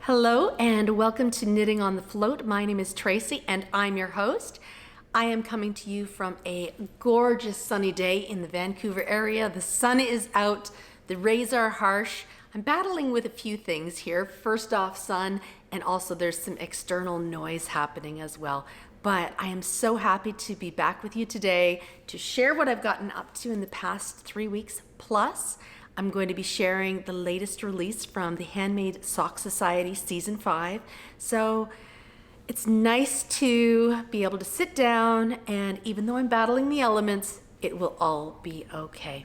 Hello and welcome to Knitting on the Float. My name is Tracy and I'm your host. I am coming to you from a gorgeous sunny day in the Vancouver area. The sun is out, the rays are harsh. I'm battling with a few things here. First off, sun, and also there's some external noise happening as well. But I am so happy to be back with you today to share what I've gotten up to in the past 3 weeks. Plus, I'm going to be sharing the latest release from the Handmade Sock Society Season 5. So it's nice to be able to sit down, and even though I'm battling the elements, it will all be okay.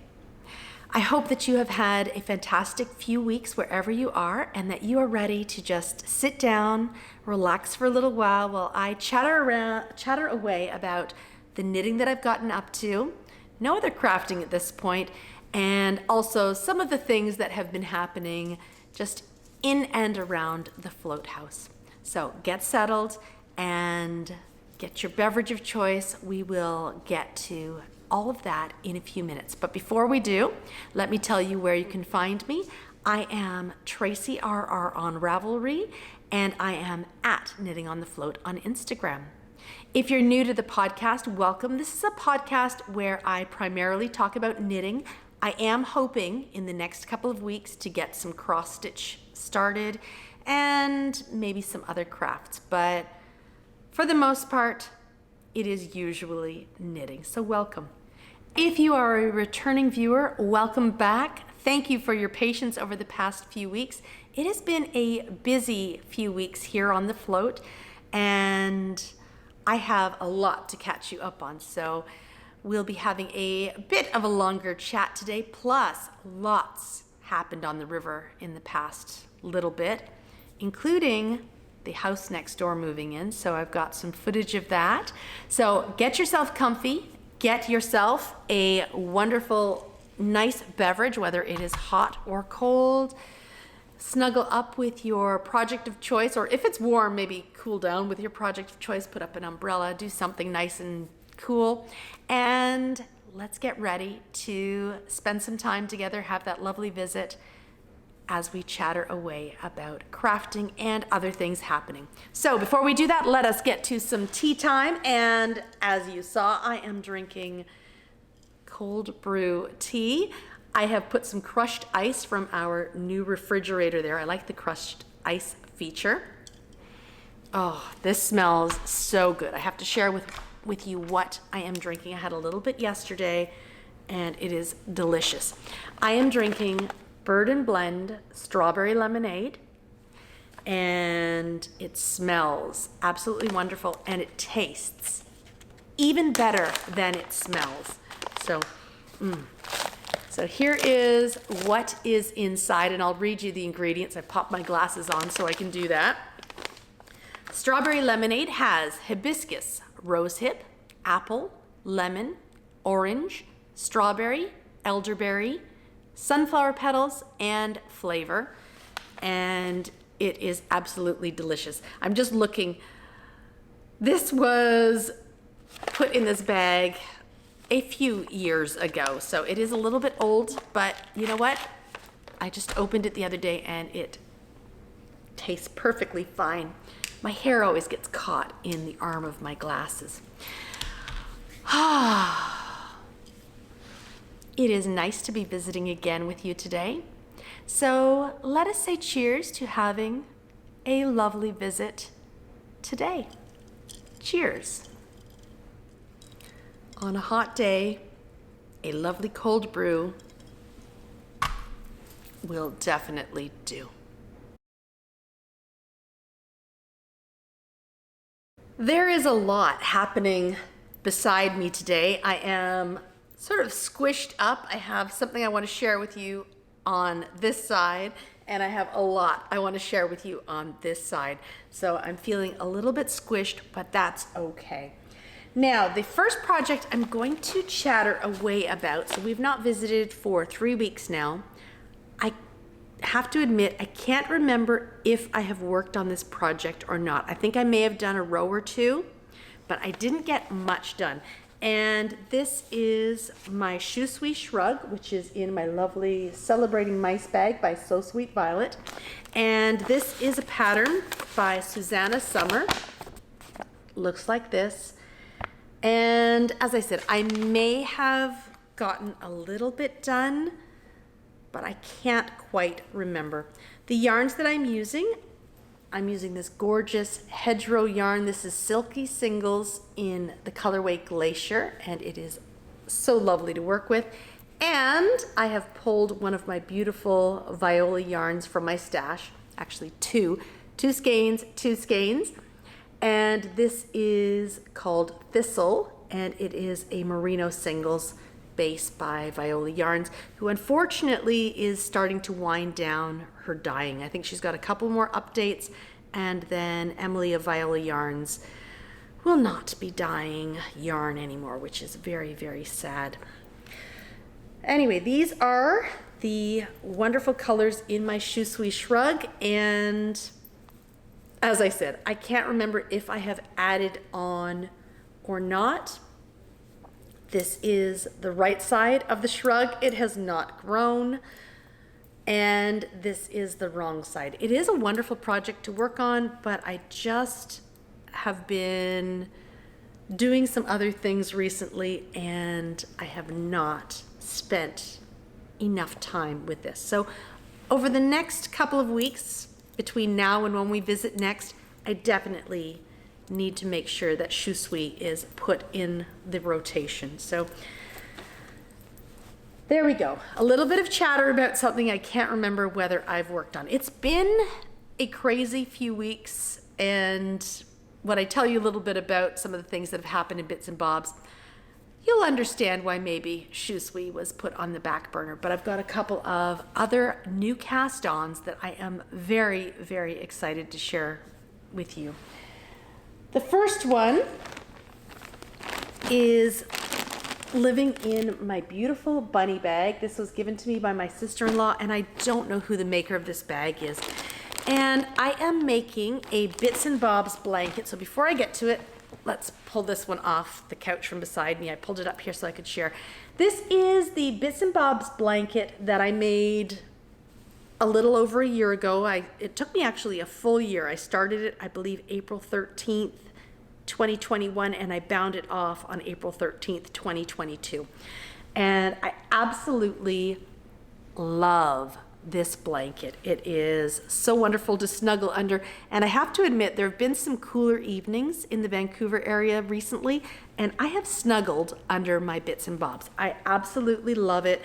I hope that you have had a fantastic few weeks wherever you are, and that you are ready to just sit down, relax for a little while I chatter away about the knitting that I've gotten up to, no other crafting at this point, and also some of the things that have been happening just in and around the float house. So get settled and get your beverage of choice. We will get to all of that in a few minutes. But before we do, let me tell you where you can find me. I am Tracy RR on Ravelry, and I am at Knitting on the Float on Instagram. If you're new to the podcast, welcome. This is a podcast where I primarily talk about knitting. I am hoping in the next couple of weeks to get some cross stitch started and maybe some other crafts, but for the most part, it is usually knitting, so welcome. If you are a returning viewer, welcome back. Thank you for your patience over the past few weeks. It has been a busy few weeks here on the float, and I have a lot to catch you up on, so we'll be having a bit of a longer chat today, plus lots happened on the river in the past little bit, including the house next door moving in. So I've got some footage of that. So get yourself comfy, get yourself a wonderful, nice beverage, whether it is hot or cold. Snuggle up with your project of choice, or if it's warm, maybe cool down with your project of choice, put up an umbrella, do something nice and cool, and let's get ready to spend some time together, have that lovely visit as we chatter away about crafting and other things happening. So before we do that, let us get to some tea time, and as you saw, I am drinking cold brew tea. I have put some crushed ice from our new refrigerator there. I like the crushed ice feature. Oh, this smells so good. I have to share with you what I am drinking. I had a little bit yesterday and it is delicious. I am drinking Bird and Blend strawberry lemonade, and it smells absolutely wonderful, and it tastes even better than it smells. So here is what is inside, and I'll read you the ingredients. I popped my glasses on so I can do that. Strawberry lemonade has hibiscus, rosehip, apple, lemon, orange, strawberry, elderberry, sunflower petals, and flavor. And it is absolutely delicious. I'm just looking. This was put in this bag a few years ago, so it is a little bit old, but you know what? I just opened it the other day and it tastes perfectly fine. My hair always gets caught in the arm of my glasses. It is nice to be visiting again with you today. So let us say cheers to having a lovely visit today. Cheers. On a hot day, a lovely cold brew will definitely do. There is a lot happening beside me today. I am sort of squished up. I have something I want to share with you on this side, and I have a lot I want to share with you on this side. So I'm feeling a little bit squished, but that's okay. Now, the first project I'm going to chatter away about, so we've not visited for 3 weeks now. I have to admit, I can't remember if I have worked on this project or not. I think I may have done a row or two, but I didn't get much done. And this is my Shrug, which is in my lovely Celebrating Mice bag by So Sweet Violet. And this is a pattern by Susanna Summer. Looks like this. And as I said, I may have gotten a little bit done, but I can't quite remember. The yarns that I'm using this gorgeous hedgerow yarn. This is Silky Singles in the colorway Glacier, and it is so lovely to work with. And I have pulled one of my beautiful Viola yarns from my stash, actually two skeins. And this is called Thistle, and it is a merino singles base by Viola Yarns, who unfortunately is starting to wind down her dyeing. I think she's got a couple more updates, and then Emily of Viola Yarns will not be dyeing yarn anymore, which is very, very sad. Anyway, these are the wonderful colors in my Shrug, and as I said, I can't remember if I have added on or not. This is the right side of the shrug. It has not grown. And this is the wrong side. It is a wonderful project to work on, but I just have been doing some other things recently, and I have not spent enough time with this. So over the next couple of weeks, between now and when we visit next, I definitely need to make sure that Shui is put in the rotation. So there we go. A little bit of chatter about something I can't remember whether I've worked on. It's been a crazy few weeks, and when I tell you a little bit about some of the things that have happened in bits and bobs, you'll understand why maybe Shui was put on the back burner. But I've got a couple of other new cast-ons that I am very, very excited to share with you. The first one is living in my beautiful bunny bag. This was given to me by my sister-in-law, and I don't know who the maker of this bag is. And I am making a Bits and Bobs blanket. So before I get to it, let's pull this one off the couch from beside me. I pulled it up here so I could share. This is the Bits and Bobs blanket that I made a little over a year ago. It took me actually a full year. I started it, I believe, April 13th, 2021, and I bound it off on April 13th, 2022. And I absolutely love this blanket. It is so wonderful to snuggle under. And I have to admit, there have been some cooler evenings in the Vancouver area recently, and I have snuggled under my Bits and Bobs. I absolutely love it.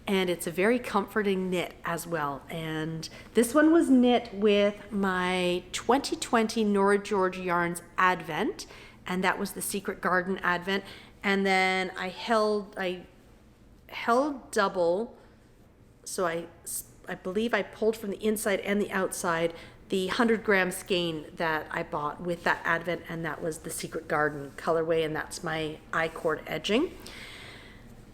And it's a very comforting knit as well. And this one was knit with my 2020 Nora George Yarns Advent, and that was the Secret Garden Advent. And then I held double, so I believe I pulled from the inside and the outside the 100-gram skein that I bought with that Advent, and that was the Secret Garden colorway, and that's my I-cord edging.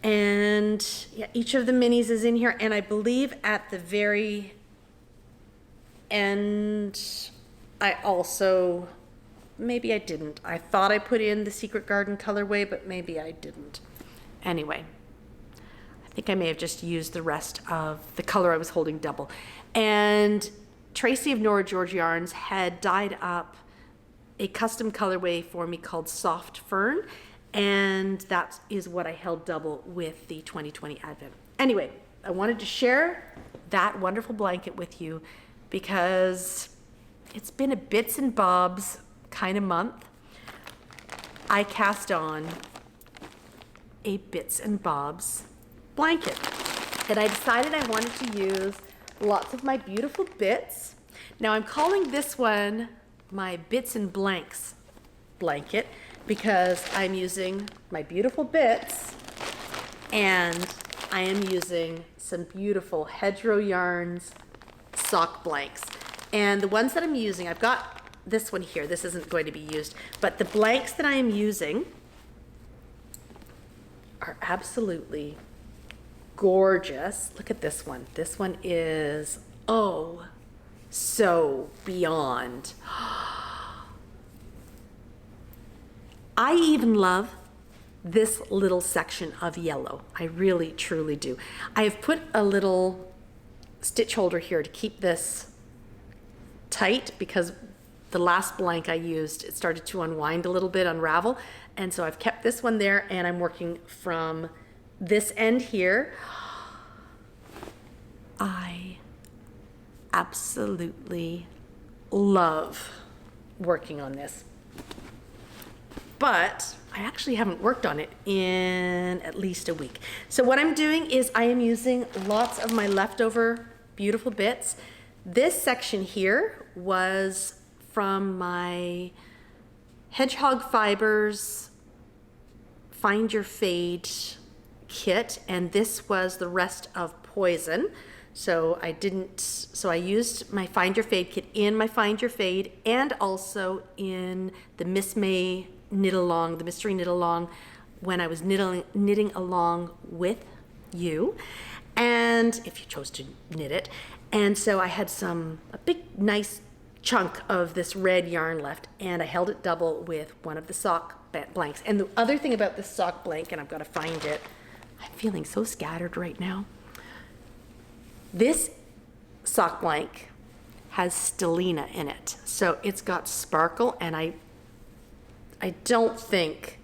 And yeah, each of the minis is in here, and I believe at the very end, I also, maybe I didn't. I thought I put in the Secret Garden colorway, but maybe I didn't. Anyway, I think I may have just used the rest of the color I was holding double. And Tracy of Nora George Yarns had dyed up a custom colorway for me called Soft Fern, and that is what I held double with the 2020 Advent. Anyway, I wanted to share that wonderful blanket with you because it's been a Bits and Bobs kind of month. I cast on a Bits and Bobs blanket, and I decided I wanted to use lots of my beautiful bits. Now I'm calling this one my Bits and Blanks blanket, because I'm using my beautiful bits, and I am using some beautiful Hedgerow Yarns sock blanks. And the ones that I'm using, I've got this one here. This isn't going to be used, but the blanks that I am using are absolutely gorgeous. Look at this one. This one is, oh, so beyond. I even love this little section of yellow. I really, truly do. I have put a little stitch holder here to keep this tight because the last blank I used, it started to unwind a little bit, unravel. And so I've kept this one there, and I'm working from this end here. I absolutely love working on this. But I actually haven't worked on it in at least a week. So what I'm doing is I am using lots of my leftover beautiful bits. This section here was from my Hedgehog Fibers Find Your Fade kit, and this was the rest of Poison. So I used my Find Your Fade kit in my Find Your Fade and also in the Miss May knit along, the mystery knit along, when I was knitting along with you, and if you chose to knit it. And so I had a big nice chunk of this red yarn left, and I held it double with one of the sock blanks. And the other thing about this sock blank, and I've got to find it, I'm feeling so scattered right now. This sock blank has stellina in it, so it's got sparkle, and I don't think,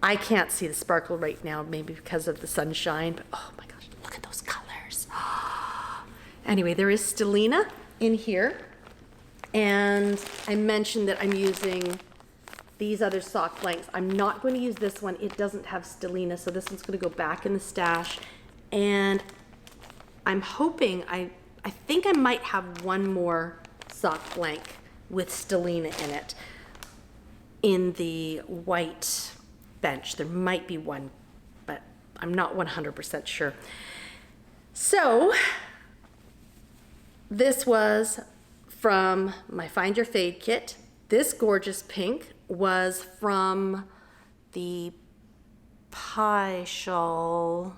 I can't see the sparkle right now, maybe because of the sunshine, but oh my gosh, look at those colors. Anyway, there is stellina in here, and I mentioned that I'm using these other sock blanks. I'm not going to use this one. It doesn't have stellina, so this one's going to go back in the stash. And I'm hoping, I think I might have one more sock blank with stellina in it in the white bench. There might be one, but I'm not 100% sure. So this was from my Find Your Fade kit. This gorgeous pink was from the pie shawl.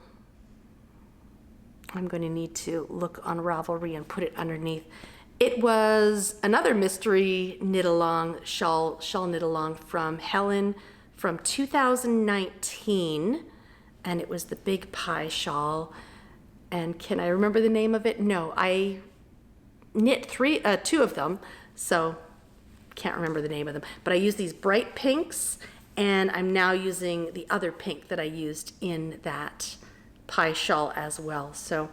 I'm going to need to look on Ravelry and put it underneath. It was another mystery knit along, shawl knit along from Helen from 2019, and it was the big pie shawl. And can I remember the name of it? No, I knit two of them, so can't remember the name of them. But I used these bright pinks, and I'm now using the other pink that I used in that pie shawl as well. So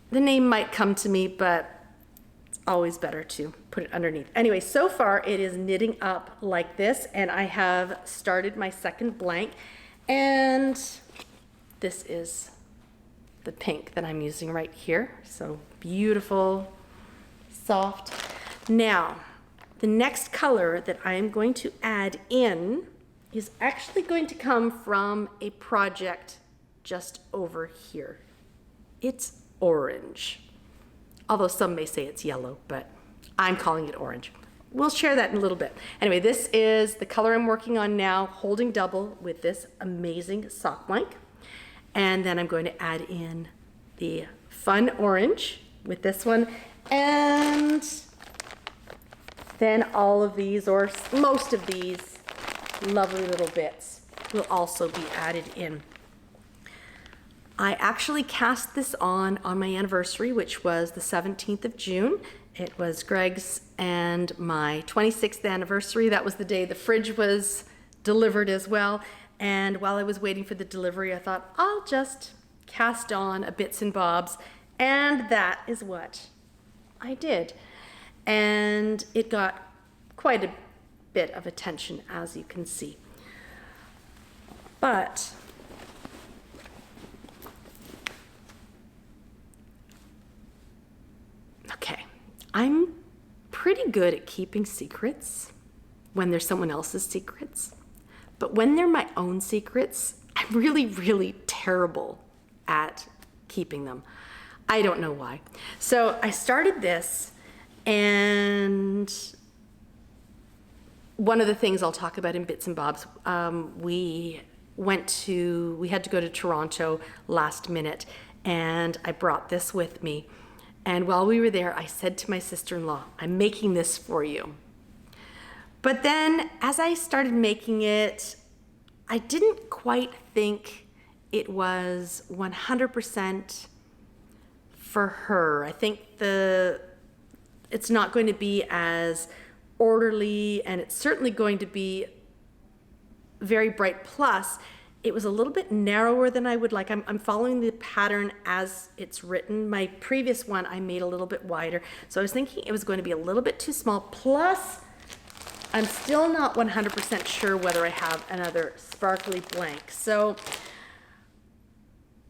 the name might come to me, but it's always better to put it underneath. Anyway, so far it is knitting up like this, and I have started my second blank, and this is the pink that I'm using right here. So beautiful, soft. Now, the next color that I am going to add in is actually going to come from a project just over here. It's orange. Although some may say it's yellow, but I'm calling it orange. We'll share that in a little bit. Anyway, this is the color I'm working on now, holding double with this amazing sock blank. And then I'm going to add in the fun orange with this one. And then all of these, or most of these lovely little bits, will also be added in. I actually cast this on my anniversary, which was the 17th of June. It was Greg's and my 26th anniversary. That was the day the fridge was delivered as well. And while I was waiting for the delivery, I thought, I'll just cast on a bits and bobs. And that is what I did. And it got quite a bit of attention, as you can see. But okay, I'm pretty good at keeping secrets when they're someone else's secrets. But when they're my own secrets, I'm really, really terrible at keeping them. I don't know why. So I started this, and one of the things I'll talk about in bits and bobs, we had to go to Toronto last minute, and I brought this with me. And while we were there, I said to my sister-in-law, I'm making this for you. But then as I started making it, I didn't quite think it was 100% for her. I think it's not going to be as orderly, and it's certainly going to be very bright. Plus, it was a little bit narrower than I would like. I'm following the pattern as it's written. My previous one I made a little bit wider. So I was thinking it was going to be a little bit too small. Plus, I'm still not 100% sure whether I have another sparkly blank. So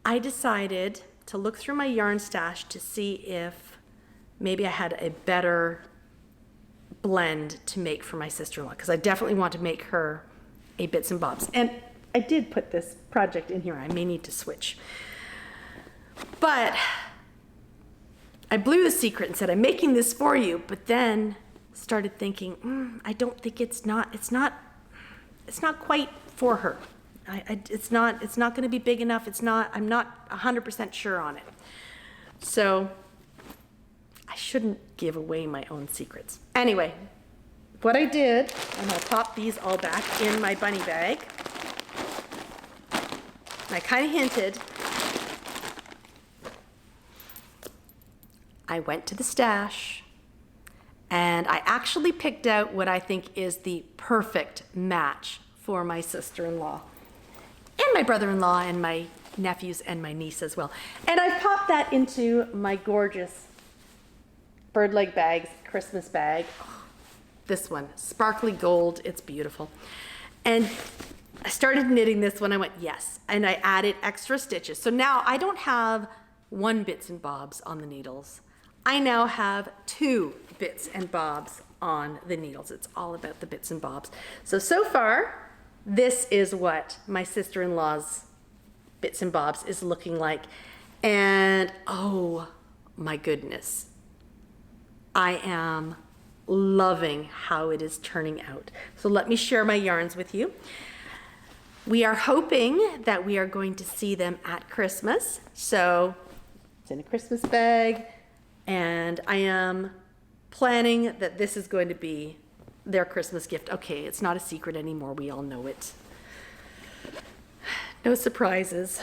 I decided to look through my yarn stash to see if maybe I had a better blend to make for my sister-in-law, because I definitely want to make her a bits and bobs. And I did put this project in here. I may need to switch. But I blew the secret and said, I'm making this for you, but then started thinking, I don't think it's not quite for her. It's not going to be big enough. I'm not 100% sure on it. So I shouldn't give away my own secrets. Anyway, what I did, and I'll pop these all back in my bunny bag. I kind of hinted. I went to the stash and I actually picked out what I think is the perfect match for my sister-in-law and my brother-in-law and my nephews and my niece as well. And I popped that into my gorgeous bird leg bags, Christmas bag. This one, sparkly gold, it's beautiful. And I started knitting this when I went, yes, and I added extra stitches. So now I don't have 1 bits and bobs on the needles. I now have 2 bits and bobs on the needles. It's all about the bits and bobs. So far, this is what my sister-in-law's bits and bobs is looking like. And oh my goodness, I am loving how it is turning out. So let me share my yarns with you. We are hoping that we are going to see them at Christmas. So it's in a Christmas bag, and I am planning that this is going to be their Christmas gift. Okay, it's not a secret anymore. We all know it. No surprises.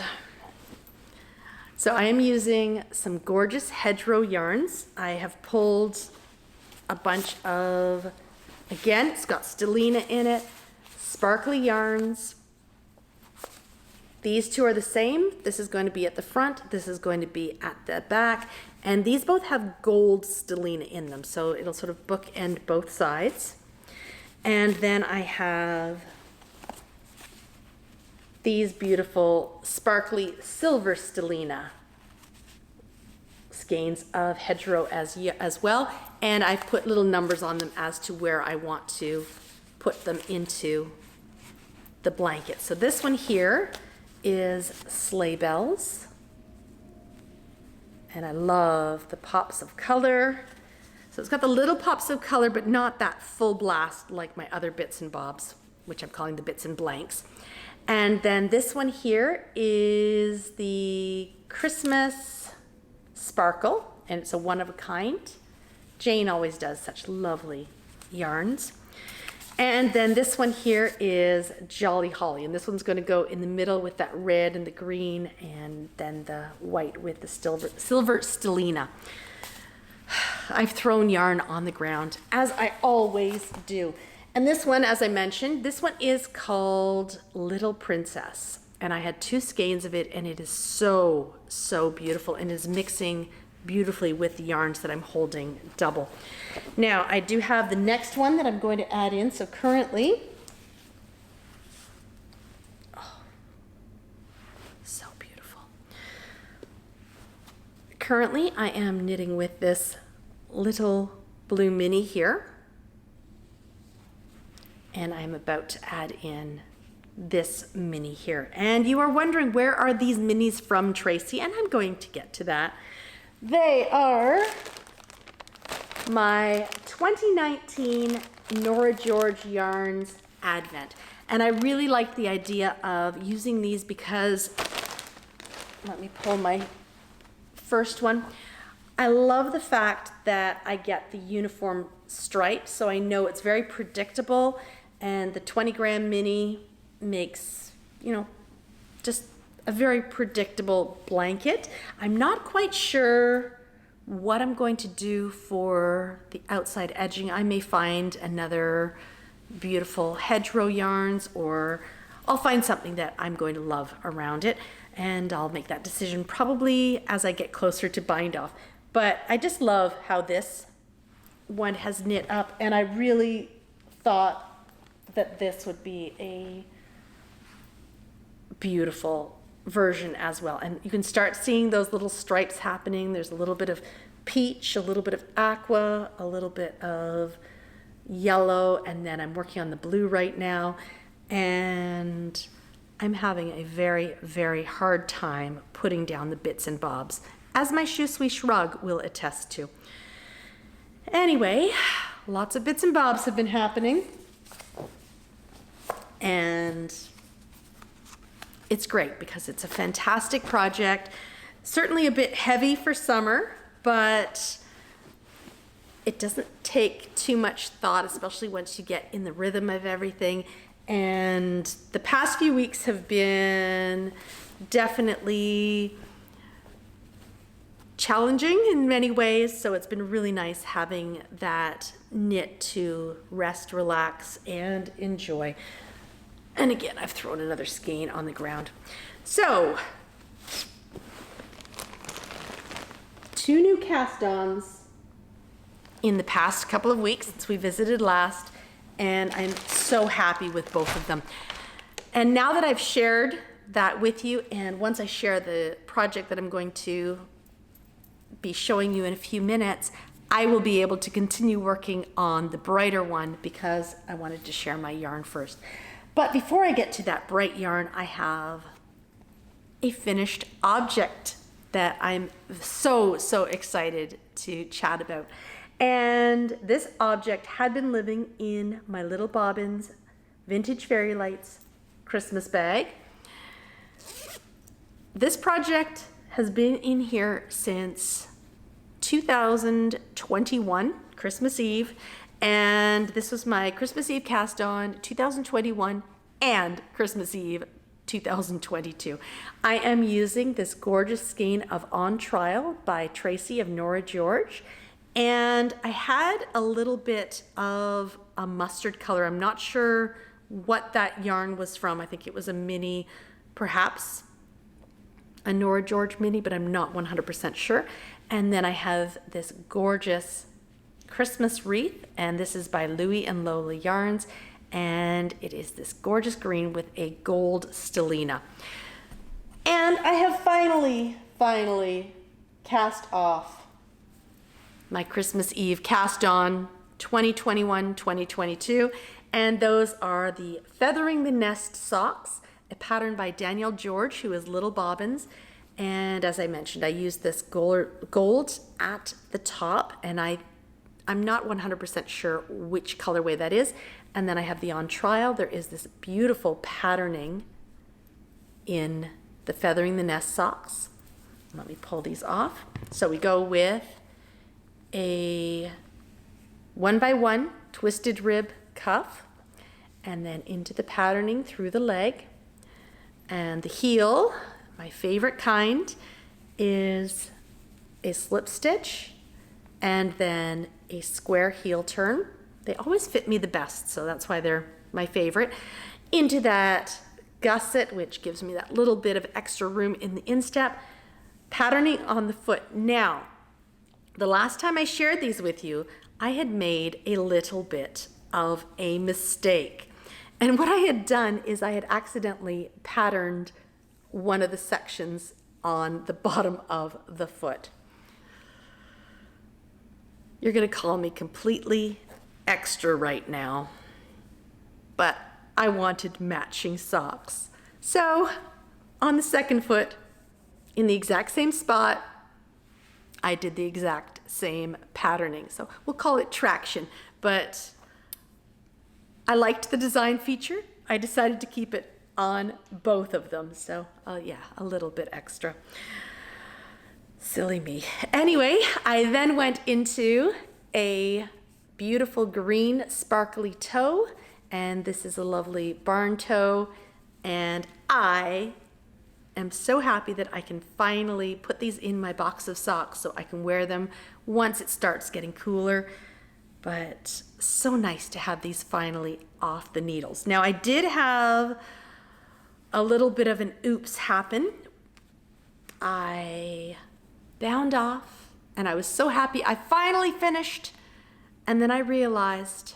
So I am using some gorgeous hedgerow yarns. I have pulled a bunch of, again, it's got stellina in it, sparkly yarns. These two are the same. This is going to be at the front. This is going to be at the back. And these both have gold stellina in them. So it'll sort of bookend both sides. And then I have these beautiful sparkly silver stellina skeins of hedgerow as well. And I've put little numbers on them as to where I want to put them into the blanket. So this one here is sleigh bells, and I love the pops of color. So it's got the little pops of color, but not that full blast like my other bits and bobs, which I'm calling the bits and blanks. And then this one here is the Christmas sparkle, and it's a one of a kind. Jane always does such lovely yarns. And then this one here is Jolly Holly, and this one's going to go in the middle with that red and the green, and then the white with the silver stellina. I've thrown yarn on the ground, as I always do. And this one, as I mentioned, this one is called Little Princess, and I had 2 skeins of it, and it is so, so beautiful, and is mixing beautifully with the yarns that I'm holding double. Now, I do have the next one that I'm going to add in. So currently, oh, so beautiful. Currently, I am knitting with this little blue mini here. And I'm about to add in this mini here. And you are wondering, where are these minis from, Tracy? And I'm going to get to that. They are my 2019 Nora George Yarns Advent. And I really like the idea of using these because, let me pull my first one. I love the fact that I get the uniform stripe, so I know it's very predictable, and the 20 gram mini makes you know, just a very predictable blanket. I'm not quite sure what I'm going to do for the outside edging. I may find another beautiful hedgerow yarns, or I'll find something that I'm going to love around it, and I'll make that decision probably as I get closer to bind off. But I just love how this one has knit up, and I really thought that this would be a beautiful version as well. And you can start seeing those little stripes happening. There's a little bit of peach, a little bit of aqua, a little bit of yellow, and then I'm working on the blue right now, and I'm having a very, very hard time putting down the bits and bobs, as my Shrug will attest to. Anyway, lots of bits and bobs have been happening, and it's great because it's a fantastic project. Certainly a bit heavy for summer, but it doesn't take too much thought, especially once you get in the rhythm of everything. And the past few weeks have been definitely challenging in many ways, so it's been really nice having that knit to rest, relax, and enjoy. And again, I've thrown another skein on the ground. So, 2 new cast-ons in the past couple of weeks since we visited last, and I'm so happy with both of them. And now that I've shared that with you, and once I share the project that I'm going to be showing you in a few minutes, I will be able to continue working on the brighter one because I wanted to share my yarn first. But before I get to that bright yarn, I have a finished object that I'm so excited to chat about. And this object had been living in my Little Bobbins Vintage Fairy Lights Christmas bag. This project has been in here since 2021, Christmas Eve, and this was my Christmas Eve cast on 2021 and Christmas Eve 2022. I am using this gorgeous skein of On Trial by Tracy of Nora George, and I had a little bit of a mustard color. I'm not sure what that yarn was from. I think it was a mini, perhaps a Nora George mini, but I'm not 100% sure. And then I have this gorgeous Christmas wreath, and this is by Louie and Lola Yarns, and it is this gorgeous green with a gold stellina. And I have finally cast off my Christmas Eve cast on 2021-2022, and those are the Feathering the Nest socks, a pattern by Danielle George, who is Little Bobbins. And as I mentioned, I used this gold at the top, and I'm not 100% sure which colorway that is. And then I have the On Trial. There is this beautiful patterning in the Feathering the Nest socks. Let me pull these off. So we go with a 1x1 twisted rib cuff, and then into the patterning through the leg. And the heel, my favorite kind, is a slip stitch and then a square heel turn. They always fit me the best, so that's why they're my favorite. Into that gusset, which gives me that little bit of extra room in the instep, patterning on the foot. Now, the last time I shared these with you, I had made a little bit of a mistake. And what I had done is I had accidentally patterned one of the sections on the bottom of the foot. You're going to call me completely extra right now, but I wanted matching socks. So on the second foot, in the exact same spot, I did the exact same patterning. So we'll call it traction, but I liked the design feature. I decided to keep it on both of them. So yeah, a little bit extra. Silly me. Anyway, I then went into a beautiful green sparkly toe, and this is a lovely barn toe, and I am so happy that I can finally put these in my box of socks so I can wear them once it starts getting cooler. But so nice to have these finally off the needles. Now I did have a little bit of an oops happen. I bound off and I was so happy I finally finished, and then I realized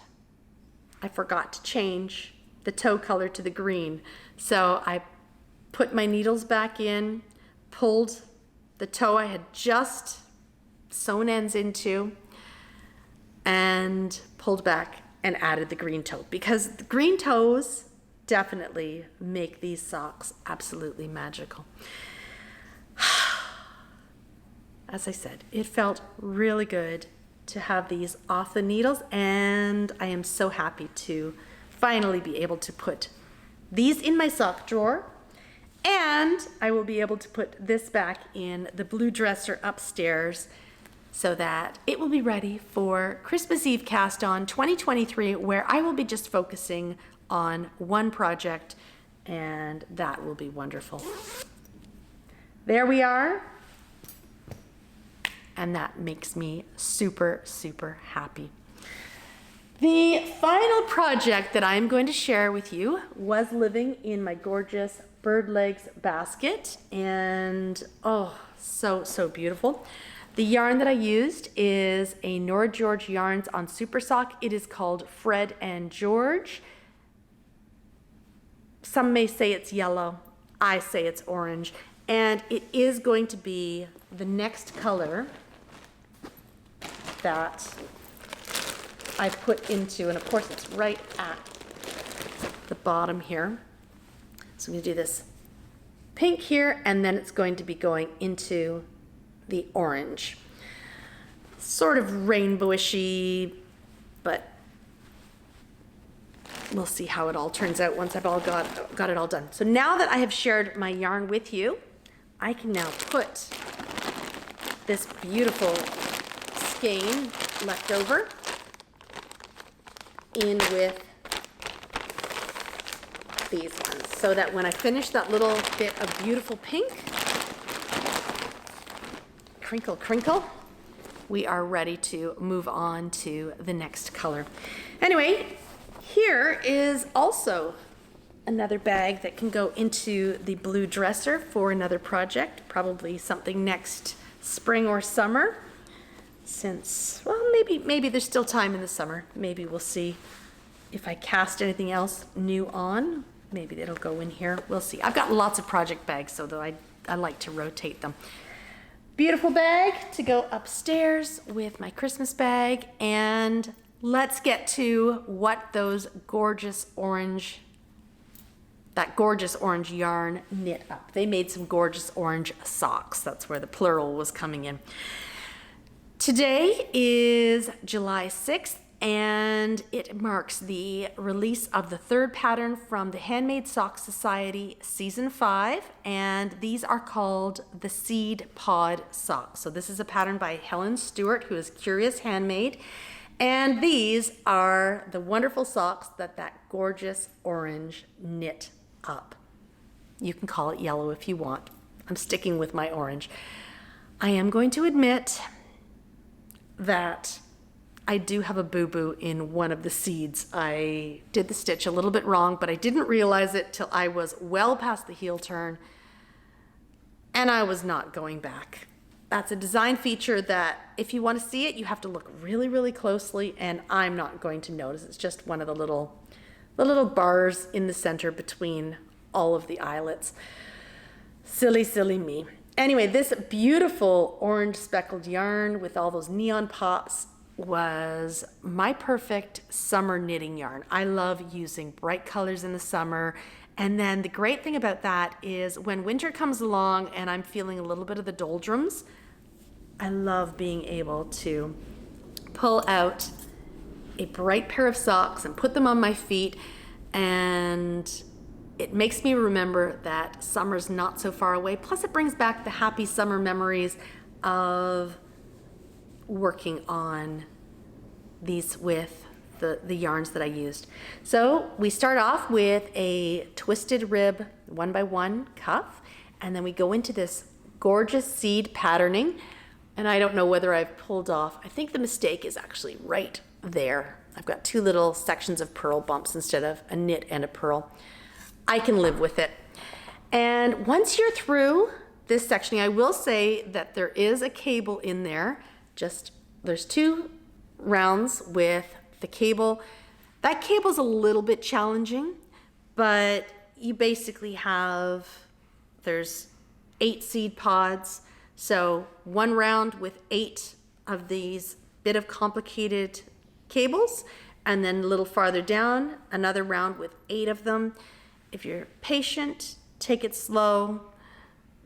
I forgot to change the toe color to the green. So I put my needles back in, pulled the toe I had just sewn ends into, and pulled back and added the green toe, because the green toes definitely make these socks absolutely magical. As I said, it felt really good to have these off the needles, and I am so happy to finally be able to put these in my sock drawer. And I will be able to put this back in the blue dresser upstairs so that it will be ready for Christmas Eve Cast On 2023, where I will be just focusing on one project, and that will be wonderful. There we are. And that makes me super, super happy. The final project that I'm going to share with you was living in my gorgeous bird legs basket, and oh, so beautiful. The yarn that I used is a Nora George Yarns on Super Sock. It is called Fred and George. Some may say it's yellow, I say it's orange, and it is going to be the next color that I put into, and of course it's right at the bottom here. So I'm going to do this pink here, and then it's going to be going into the orange. Sort of rainbowishy, but we'll see how it all turns out once I've all got it all done. So now that I have shared my yarn with you, I can now put this beautiful skein left over in with these ones, so that when I finish that little bit of beautiful pink, crinkle, crinkle, we are ready to move on to the next color. Anyway, here is also another bag that can go into the blue dresser for another project, probably something next spring or summer, since, well, maybe there's still time in the summer. Maybe we'll see if I cast anything else new on. Maybe it'll go in here. We'll see. I've got lots of project bags, so though I like to rotate them. Beautiful bag to go upstairs with my Christmas bag, and let's get to what those gorgeous orange yarn knit up. They made some gorgeous orange socks. That's where the plural was coming in. Today is July 6th, and it marks the release of the third pattern from the Handmade Sock Society Season 5, and these are called the Seed Pod Socks. So this is a pattern by Helen Stewart, who is Curious Handmade, and these are the wonderful socks that gorgeous orange knit up. You can call it yellow if you want. I'm sticking with my orange. I am going to admit that I do have a boo-boo in one of the seeds. I did the stitch a little bit wrong, but I didn't realize it till I was well past the heel turn, and I was not going back. That's a design feature that if you want to see it, you have to look really, really closely, and I'm not going to notice. It's just one of the little bars in the center between all of the eyelets. Silly, silly me. Anyway, this beautiful orange speckled yarn with all those neon pops was my perfect summer knitting yarn. I love using bright colors in the summer. And then the great thing about that is when winter comes along and I'm feeling a little bit of the doldrums, I love being able to pull out a bright pair of socks and put them on my feet, and it makes me remember that summer's not so far away. Plus it brings back the happy summer memories of working on these with the yarns that I used. So we start off with a twisted rib 1x1 cuff, and then we go into this gorgeous seed patterning. And I don't know whether I've pulled off, I think the mistake is actually right there. I've got two little sections of purl bumps instead of a knit and a purl. I can live with it. And once you're through this sectioning, I will say that there is a cable in there. There's 2 rounds with the cable. That cable's a little bit challenging, but you basically there's 8 seed pods. So 1 round with 8 of these bit of complicated cables, and then a little farther down, another round with 8 of them. If you're patient, take it slow,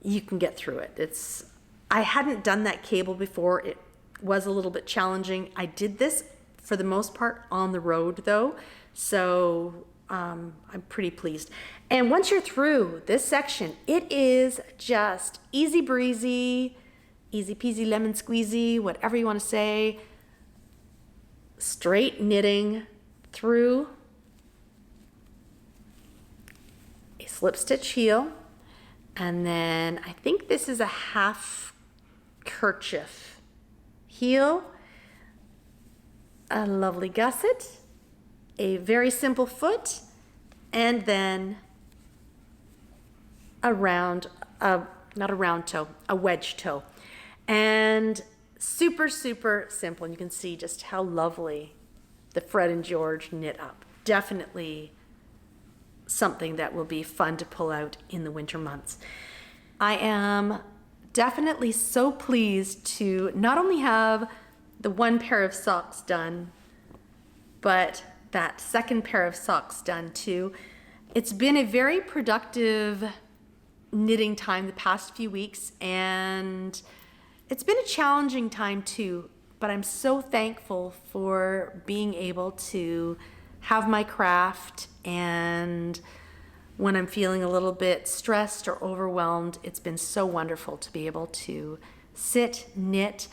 you can get through it. I hadn't done that cable before. It was a little bit challenging. I did this for the most part on the road though, so I'm pretty pleased. And once you're through this section, it is just easy breezy, easy peasy lemon squeezy, whatever you want to say. Straight knitting through a slip stitch heel, and then I think this is a half kerchief heel, a lovely gusset, a very simple foot, and then a wedge toe. And super, super simple. And you can see just how lovely the Fred and George knit up. Definitely something that will be fun to pull out in the winter months. I am definitely so pleased to not only have the 1 pair of socks done, but that 2nd pair of socks done too. It's been a very productive knitting time the past few weeks, and it's been a challenging time too, but I'm so thankful for being able to have my craft, and when I'm feeling a little bit stressed or overwhelmed, it's been so wonderful to be able to sit, knit,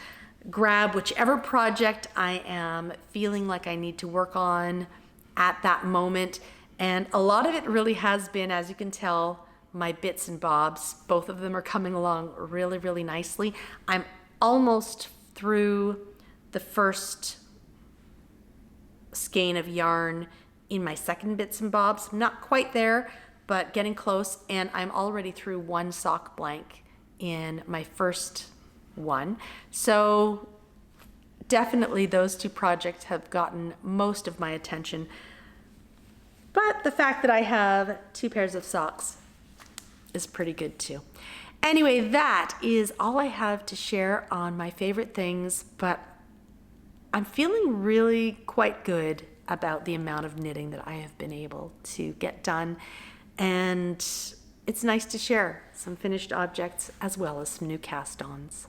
grab whichever project I am feeling like I need to work on at that moment. And a lot of it really has been, as you can tell, my bits and bobs. Both of them are coming along really, really nicely. I'm almost through the first skein of yarn in my 2nd bits and bobs. I'm not quite there, but getting close, and I'm already through 1 sock blank in my first one. So definitely those 2 projects have gotten most of my attention. But the fact that I have 2 pairs of socks is pretty good too. Anyway, that is all I have to share on my favorite things, but I'm feeling really quite good about the amount of knitting that I have been able to get done, and it's nice to share some finished objects as well as some new cast-ons.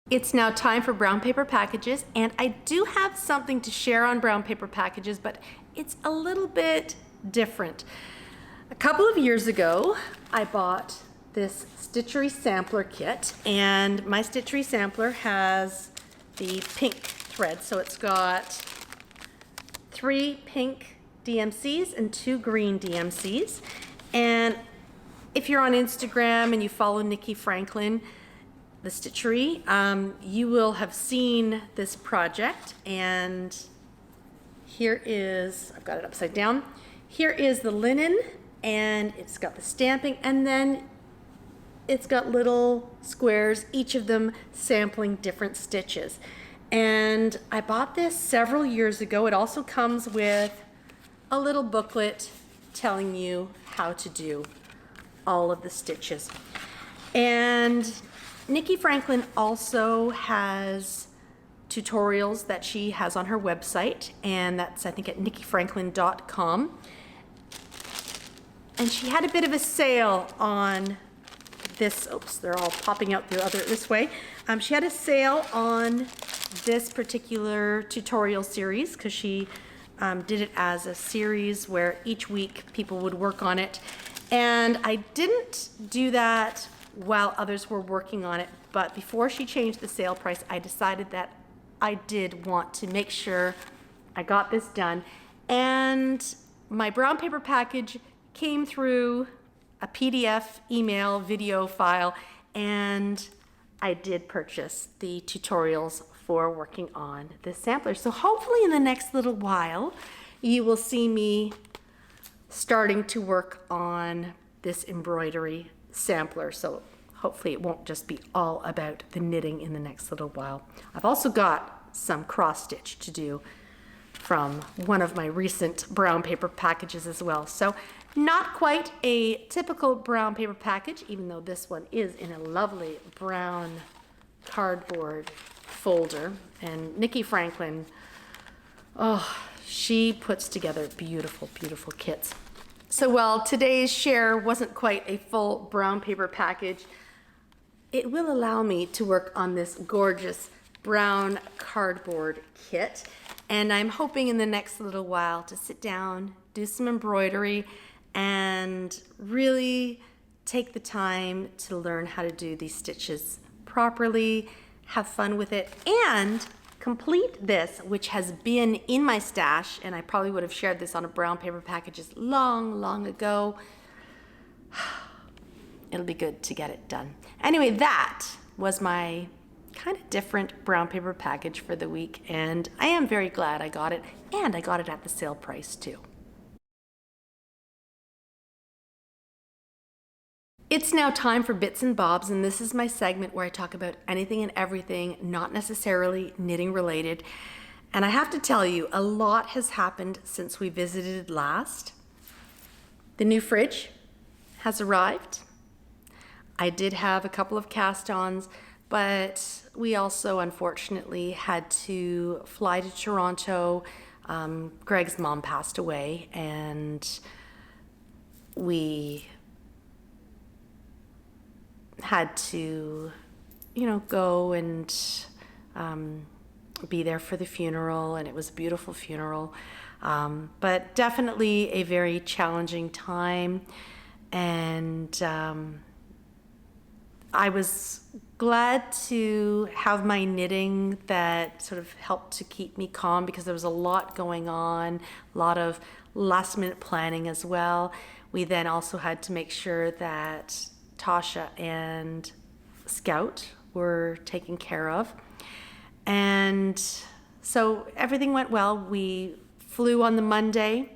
It's now time for brown paper packages, and I do have something to share on brown paper packages, but it's a little bit different. A couple of years ago, I bought this Stitchery Sampler kit, and my Stitchery Sampler has the pink thread, so it's got 3 pink DMCs and 2 green DMCs. And if you're on Instagram and you follow Nikki Franklin, the Stitchery, you will have seen this project, and here is, I've got it upside down, here is the linen, and it's got the stamping, and then it's got little squares, each of them sampling different stitches. And I bought this several years ago. It also comes with a little booklet telling you how to do all of the stitches. And Nikki Franklin also has tutorials that she has on her website, and that's, I think, at nikkifranklin.com. And she had a bit of a sale on this. Oops, they're all popping out this way. She had a sale on this particular tutorial series because she did it as a series where each week people would work on it. And I didn't do that while others were working on it. But before she changed the sale price, I decided that I did want to make sure I got this done. And my brown paper package came through a PDF, email, video file, and I did purchase the tutorials for working on this sampler. So hopefully in the next little while, you will see me starting to work on this embroidery sampler. So hopefully it won't just be all about the knitting in the next little while. I've also got some cross stitch to do from one of my recent brown paper packages as well. So not quite a typical brown paper package, even though this one is in a lovely brown cardboard folder. And Nikki Franklin, oh, she puts together beautiful, beautiful kits. So while today's share wasn't quite a full brown paper package, it will allow me to work on this gorgeous brown cardboard kit. And I'm hoping in the next little while to sit down, do some embroidery, and really take the time to learn how to do these stitches properly, have fun with it, and complete this, which has been in my stash, and I probably would have shared this on a brown paper packages long, long ago. It'll be good to get it done. Anyway, that was my kind of different brown paper package for the week, and I am very glad I got it, and I got it at the sale price too. It's now time for Bits and Bobs, and this is my segment where I talk about anything and everything, not necessarily knitting related. And I have to tell you, a lot has happened since we visited last. The new fridge has arrived. I did have a couple of cast-ons, but we also unfortunately had to fly to Toronto. Greg's mom passed away, and we had to, go and be there for the funeral, and it was a beautiful funeral, but definitely a very challenging time. And I was glad to have my knitting that sort of helped to keep me calm, because there was a lot going on, a lot of last minute planning as well. We then also had to make sure that Tasha and Scout were taken care of. And so everything went well. We flew on the Monday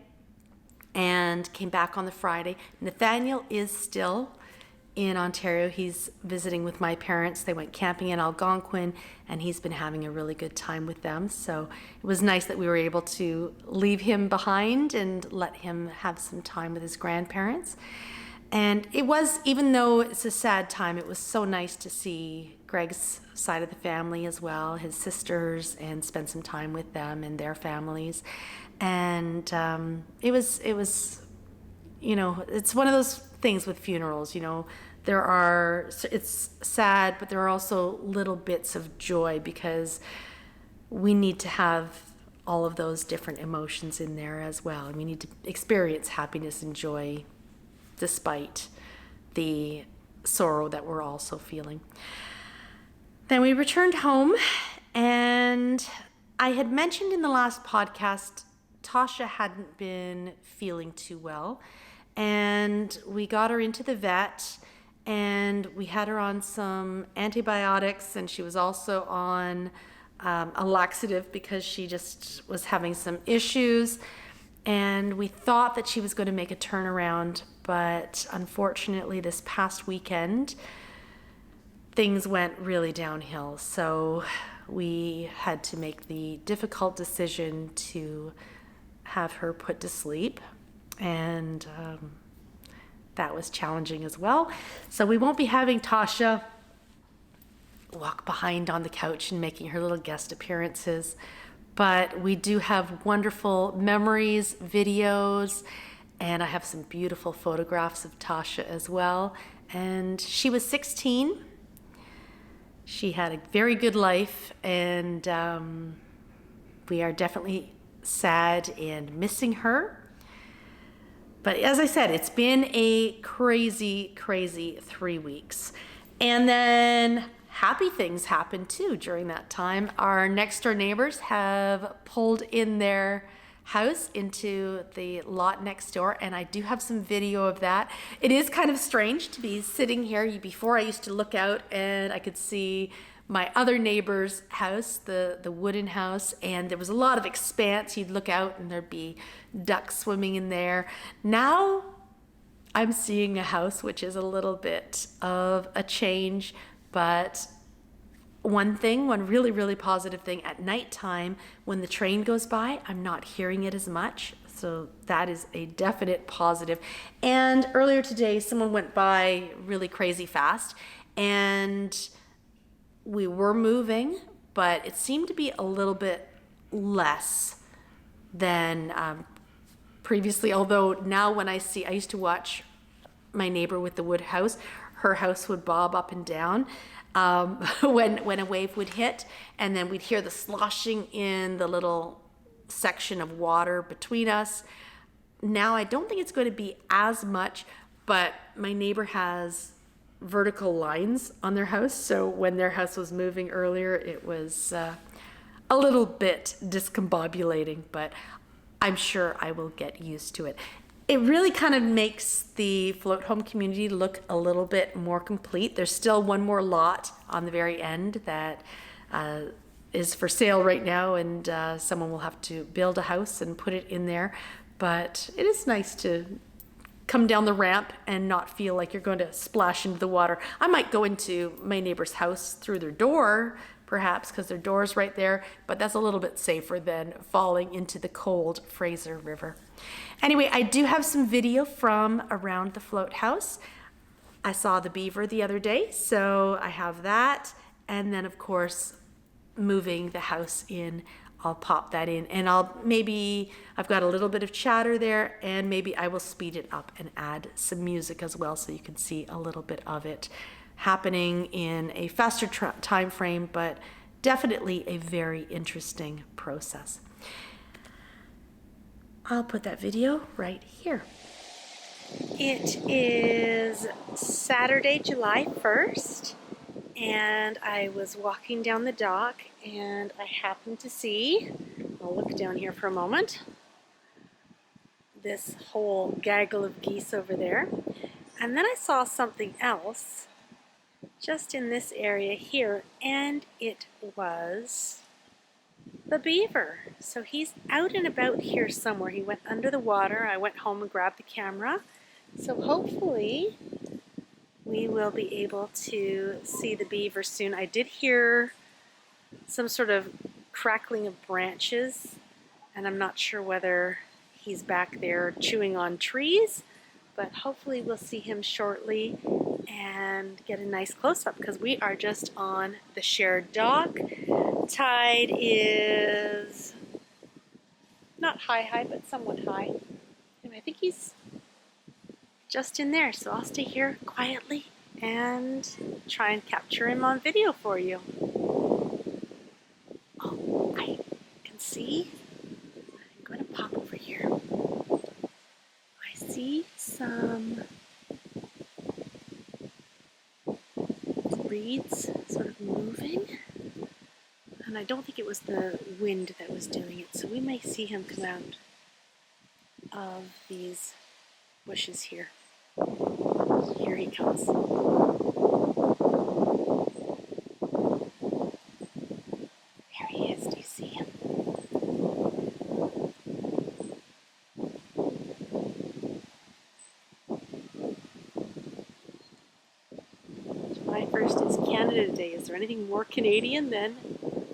and came back on the Friday. Nathaniel is still in Ontario. He's visiting with my parents. They went camping in Algonquin, and he's been having a really good time with them. So it was nice that we were able to leave him behind and let him have some time with his grandparents. And it was, even though it's a sad time, it was so nice to see Greg's side of the family as well, his sisters, and spend some time with them and their families. And it was, it's one of those things with funerals, it's sad, but there are also little bits of joy, because we need to have all of those different emotions in there as well. And we need to experience happiness and joy despite the sorrow that we're also feeling. Then we returned home, and I had mentioned in the last podcast, Tasha hadn't been feeling too well, and we got her into the vet, and we had her on some antibiotics, and she was also on a laxative because she just was having some issues. And we thought that she was going to make a turnaround, but unfortunately this past weekend, things went really downhill. So we had to make the difficult decision to have her put to sleep. And that was challenging as well. So we won't be having Tasha walk behind on the couch and making her little guest appearances. But we do have wonderful memories, videos, and I have some beautiful photographs of Tasha as well. And she was 16. She had a very good life, and we are definitely sad and missing her. But as I said, it's been a crazy, crazy 3 weeks. And then happy things happened too during that time. Our next door neighbors have pulled in their house into the lot next door, and I do have some video of that. It is kind of strange to be sitting here. Before I used to look out and I could see my other neighbor's house, the wooden house, and there was a lot of expanse. You'd look out and there'd be ducks swimming in there. Now I'm seeing a house which is a little bit of a change, but one really, really positive thing, at nighttime when the train goes by, I'm not hearing it as much. So that is a definite positive. And earlier today, someone went by really crazy fast, and we were moving, but it seemed to be a little bit less than previously. Although now when I used to watch my neighbor with the wood house, her house would bob up and down when a wave would hit, and then we'd hear the sloshing in the little section of water between us. Now I don't think it's going to be as much, but my neighbor has vertical lines on their house, so when their house was moving earlier, it was a little bit discombobulating, but I'm sure I will get used to it. It really kind of makes the float home community look a little bit more complete. There's still one more lot on the very end that is for sale right now, and someone will have to build a house and put it in there. But it is nice to come down the ramp and not feel like you're going to splash into the water. I might go into my neighbor's house through their door, perhaps, because their door's right there, but that's a little bit safer than falling into the cold Fraser River. Anyway, I do have some video from around the float house. I saw the Beaver the other day, so I have that. And then, of course, moving the house in, I'll pop that in. And I've got a little bit of chatter there, and maybe I will speed it up and add some music as well, so you can see a little bit of it happening in a faster time frame, but definitely a very interesting process. I'll put that video right here. It is Saturday, July 1st, and I was walking down the dock, and I happened to see, I'll look down here for a moment, this whole gaggle of geese over there. And then I saw something else just in this area here, and it was the Beaver. So he's out and about here somewhere. He went under the water. I went home and grabbed the camera. So hopefully we will be able to see the Beaver soon. I did hear some sort of crackling of branches, and I'm not sure whether he's back there chewing on trees, but hopefully we'll see him shortly and get a nice close-up, because we are just on the shared dock. Tide is not high, but somewhat high. And I think he's just in there, so I'll stay here quietly and try and capture him on video for you. Oh, I can see. I'm going to pop over here. I see some reeds sort of moving, and I don't think it was the wind that was doing it, so we may see him come out of these bushes here. Here he comes. There he is. Do you see him? July 1st is Canada Day. Is there anything more Canadian than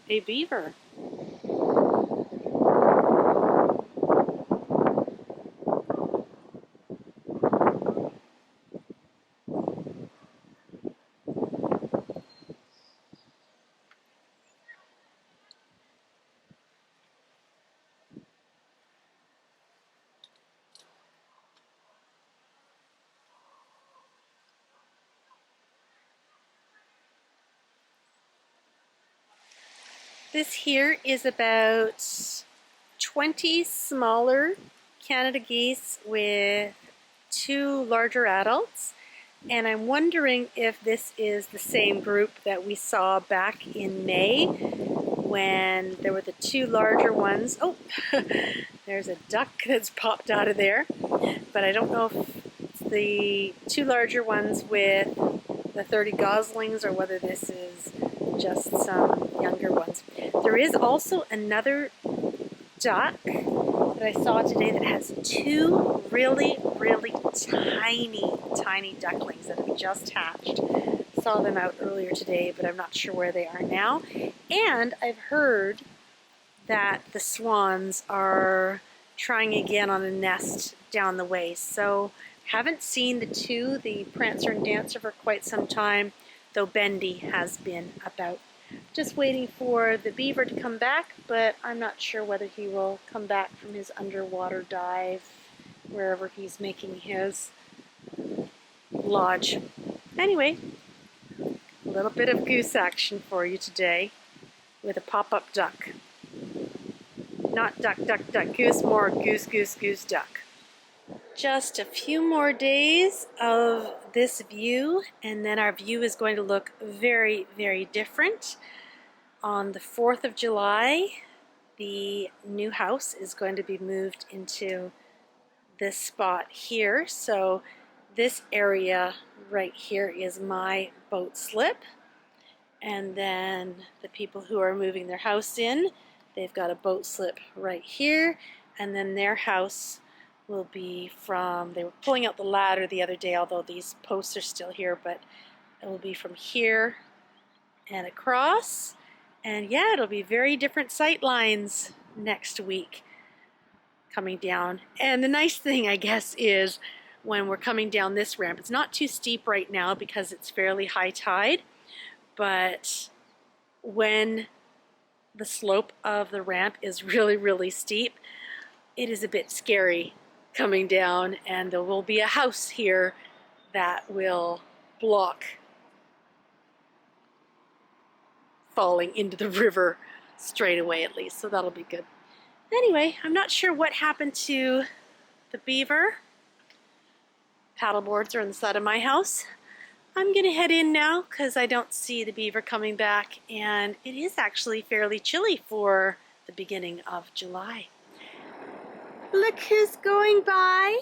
a beaver? This here is about 20 smaller Canada geese with two larger adults, and I'm wondering if this is the same group that we saw back in May when there were the two larger ones. Oh, there's a duck that's popped out of there, but I don't know if it's the two larger ones with the 30 goslings or whether this is just some younger ones. There is also another duck that I saw today that has two really tiny ducklings that have just hatched. Saw them out earlier today, but I'm not sure where they are now. And I've heard that the swans are trying again on a nest down the way. So haven't seen the two, the Prancer and Dancer, for quite some time, though Bendy has been about. Just waiting for the Beaver to come back, but I'm not sure whether he will come back from his underwater dive, wherever he's making his lodge. Anyway, a little bit of goose action for you today with a pop-up duck. Not duck, duck, duck, goose, more goose, goose, goose, duck. Just a few more days of this view, and then our view is going to look very different. On the 4th of July, the new house is going to be moved into this spot here. So this area right here is my boat slip. And then the people who are moving their house in, they've got a boat slip right here. And then their house will be from, they were pulling out the ladder the other day, although these posts are still here, but it will be from here and across. And yeah, it'll be very different sight lines next week coming down. And the nice thing, I guess, is when we're coming down this ramp, it's not too steep right now because it's fairly high tide, but when the slope of the ramp is really steep, it is a bit scary coming down, and there will be a house here that will block falling into the river straight away, at least, so that'll be good. Anyway, I'm not sure what happened to the Beaver. Paddleboards are on the side of my house. I'm gonna head in now because I don't see the Beaver coming back, and it is actually fairly chilly for the beginning of July. Look who's going by.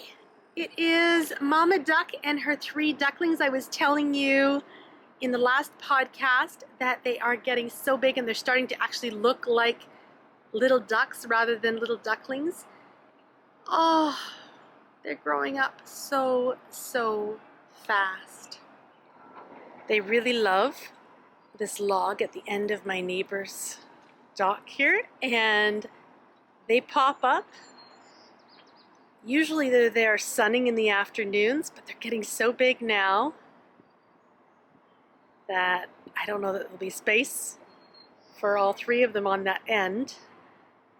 It is Mama Duck and her 3 ducklings. I was telling you in the last podcast that they are getting so big and they're starting to actually look like little ducks rather than little ducklings. Oh, they're growing up so fast. They really love this log at the end of my neighbor's dock here, and they pop up. Usually they're there sunning in the afternoons, but they're getting so big now that I don't know that there'll be space for all 3 of them on that end.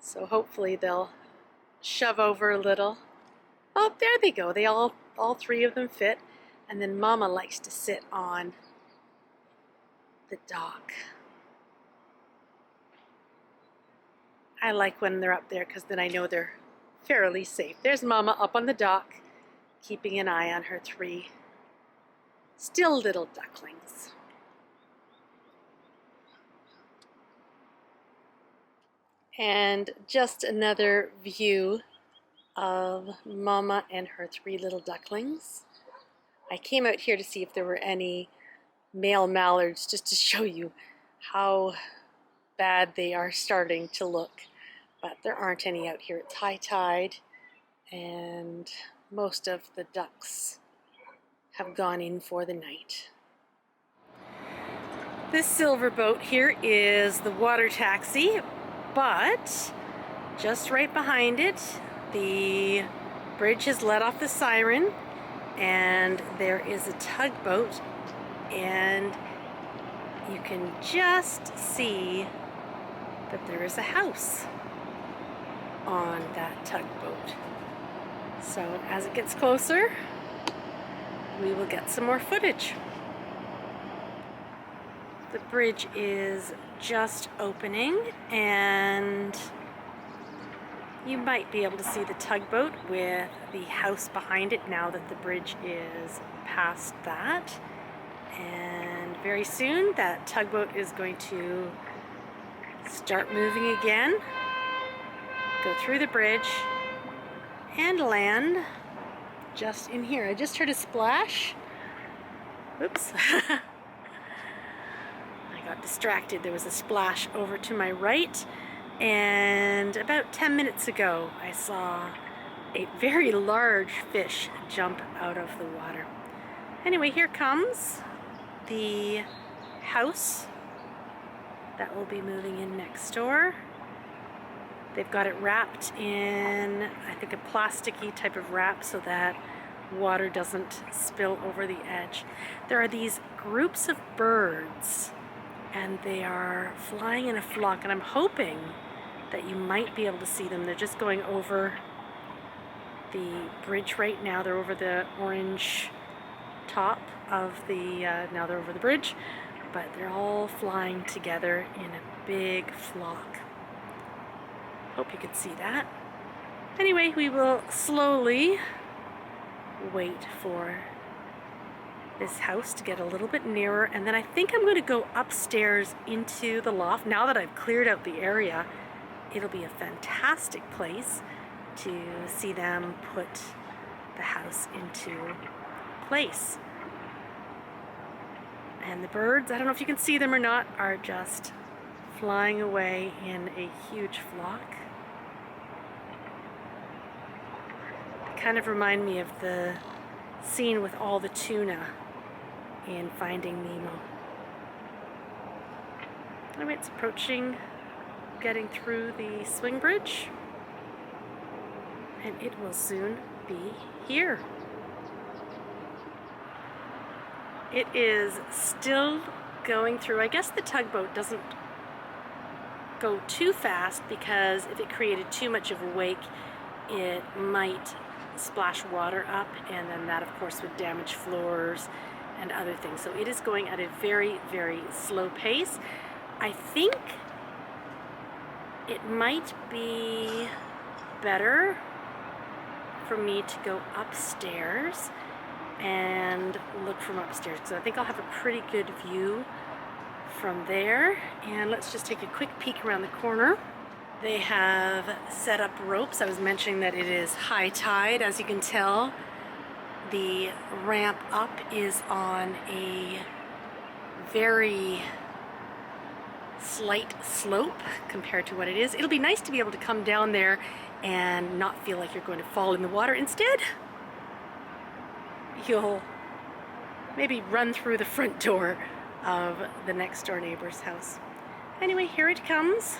So hopefully they'll shove over a little. Oh, there they go. They all 3 of them fit. And then Mama likes to sit on the dock. I like when they're up there because then I know they're fairly safe. There's Mama up on the dock, keeping an eye on her 3 still little ducklings. And just another view of Mama and her 3 little ducklings. I came out here to see if there were any male mallards, just to show you how bad they are starting to look. But there aren't any out here. It's high tide, and most of the ducks have gone in for the night. This silver boat here is the water taxi, but just right behind it, the bridge has let off the siren, and there is a tugboat, and you can just see that there is a house on that tugboat. So as it gets closer, we will get some more footage. The bridge is just opening, and You might be able to see the tugboat with the house behind it now that the bridge is past that. And very soon that tugboat is going to start moving again, go through the bridge, and land just in here. I just heard a splash. Oops. I got distracted. There was a splash over to my right. And about 10 minutes ago, I saw a very large fish jump out of the water. Anyway, here comes the house that will be moving in next door. They've got it wrapped in, I think, a plasticky type of wrap so that water doesn't spill over the edge. There are these groups of birds, and they are flying in a flock, and I'm hoping that you might be able to see them. They're just going over the bridge right now. They're over the orange top of the, now they're over the bridge, but they're all flying together in a big flock. Hope you could see that. Anyway, we will slowly wait for this house to get a little bit nearer, and then I think I'm going to go upstairs into the loft. Now that I've cleared out the area, it'll be a fantastic place to see them put the house into place. And the birds, I don't know if you can see them or not, are just flying away in a huge flock. They kind of remind me of the scene with all the tuna in Finding Nemo. Anyway, it's approaching, getting through the swing bridge, and it will soon be here. It is still going through. I guess the tugboat doesn't go too fast because if it created too much of a wake, it might splash water up, and then that of course would damage floors and other things. So it is going at a very, very slow pace. I think it might be better for me to go upstairs and look from upstairs, because I think I'll have a pretty good view from there. And let's just take a quick peek around the corner. They have set up ropes. I was mentioning that it is high tide. As you can tell, the ramp up is on a very slight slope compared to what it is. It'll be nice to be able to come down there and not feel like you're going to fall in the water. Instead, you'll maybe run through the front door of the next door neighbor's house. Anyway, here it comes,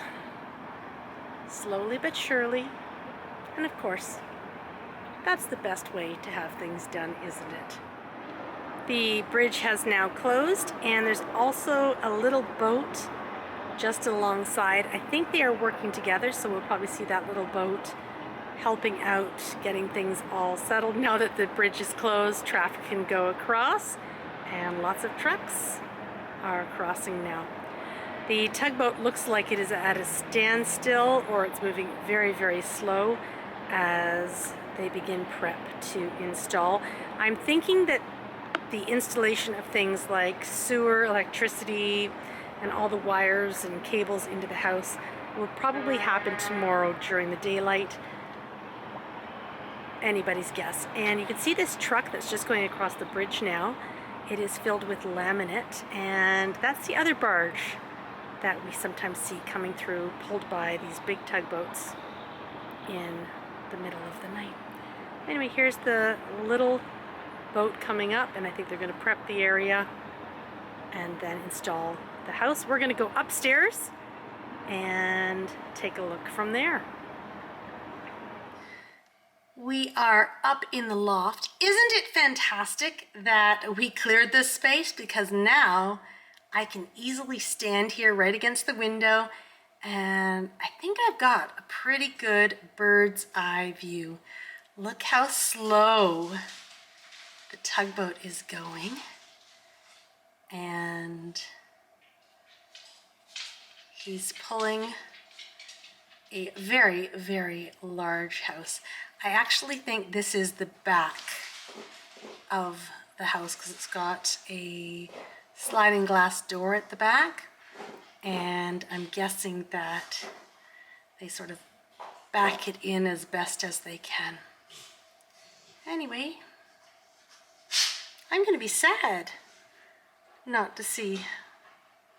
slowly but surely. And of course, that's the best way to have things done, isn't it? The bridge has now closed, and there's also a little boat just alongside. I think they are working together, so we'll probably see that little boat helping out, getting things all settled. Now that the bridge is closed, traffic can go across, and lots of trucks are crossing now. The tugboat looks like it is at a standstill, or it's moving very, very slow as they begin prep to install. I'm thinking that the installation of things like sewer, electricity, and all the wires and cables into the house will probably happen tomorrow during the daylight. Anybody's guess. And you can see this truck that's just going across the bridge now. It is filled with laminate, and that's the other barge that we sometimes see coming through, pulled by these big tugboats in the middle of the night. Anyway, here's the little boat coming up, and I think they're going to prep the area and then install the house. We're going to go upstairs and take a look from there. We are up in the loft. Isn't it fantastic that we cleared this space? Because now I can easily stand here right against the window, and I think I've got a pretty good bird's eye view. Look how slow the tugboat is going, and he's pulling a very, very large house. I actually think this is the back of the house because it's got a sliding glass door at the back, and I'm guessing that they sort of back it in as best as they can. Anyway, I'm gonna be sad not to see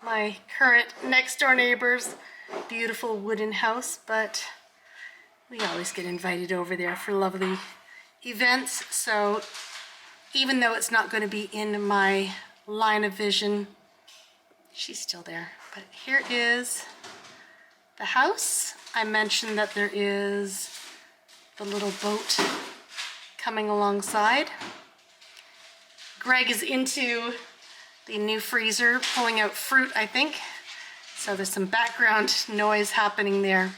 my current next door neighbor's beautiful wooden house, but we always get invited over there for lovely events, so even though it's not going to be in my line of vision, she's still there. But here is the house. I mentioned that there is the little boat coming alongside. Greg is into the new freezer, pulling out fruit, I think. So there's some background noise happening there.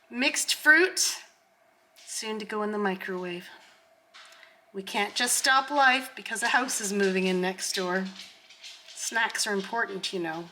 Mixed fruit, soon to go in the microwave. We can't just stop life because a house is moving in next door. Snacks are important, you know.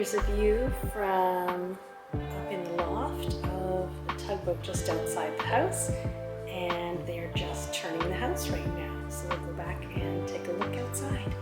Here's a view from up in the loft of the tugboat just outside the house, and they're just turning the house right now. So we'll go back and take a look outside.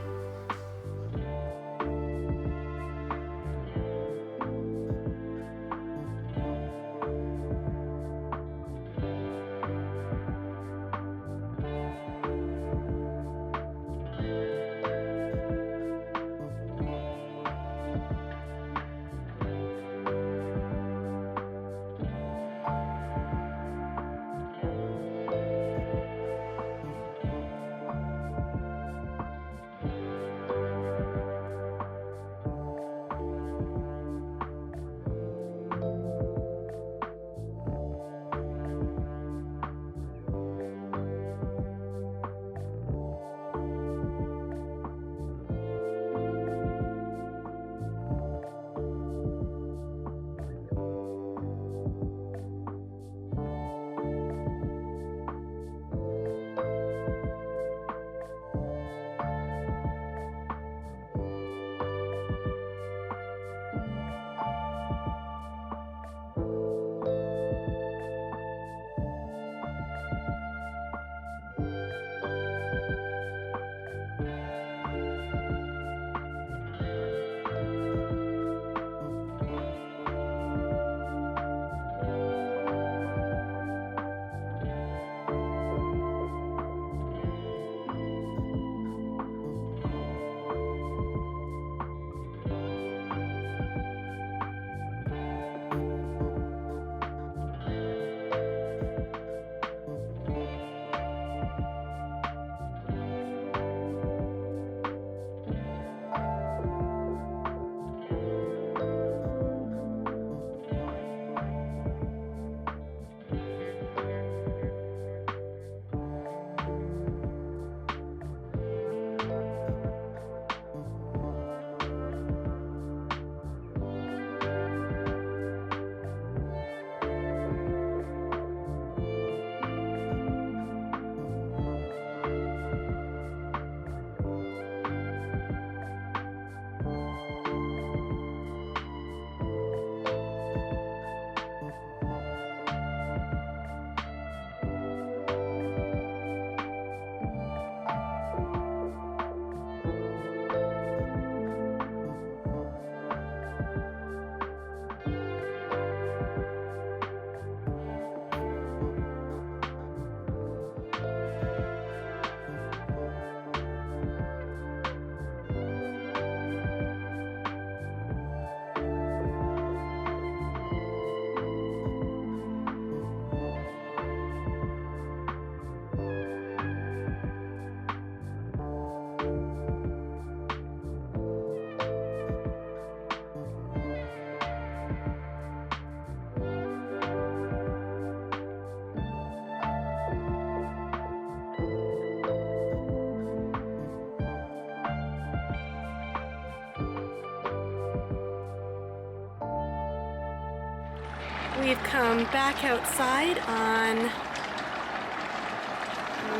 We've come back outside on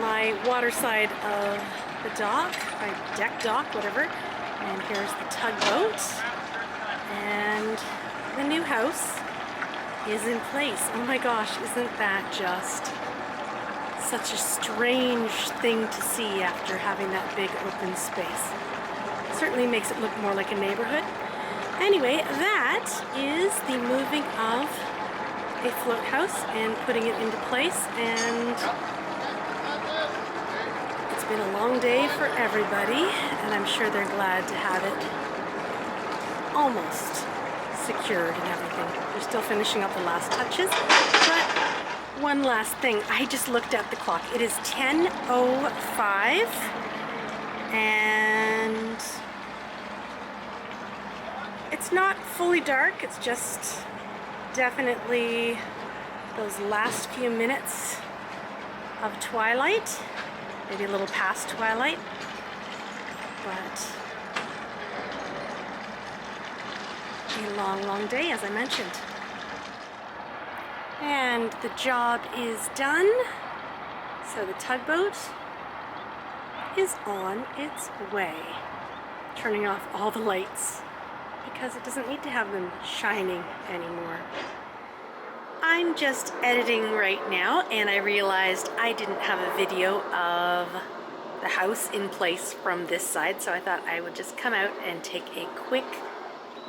my water side of the dock, my deck dock, whatever. And here's the tugboat. And the new house is in place. Oh my gosh, isn't that just such a strange thing to see after having that big open space? It certainly makes it look more like a neighborhood. Anyway, that is the moving of a float house and putting it into place, and it's been a long day for everybody, and I'm sure they're glad to have it almost secured and everything. They're still finishing up the last touches, but one last thing. I just looked at the clock. It is 10:05, and it's not fully dark. It's just definitely those last few minutes of twilight, maybe a little past twilight, but a long, long day, as I mentioned. And the job is done, so the tugboat is on its way, turning off all the lights. because it doesn't need to have them shining anymore. I'm just editing right now, and I realized I didn't have a video of the house in place from this side, so I thought I would just come out and take a quick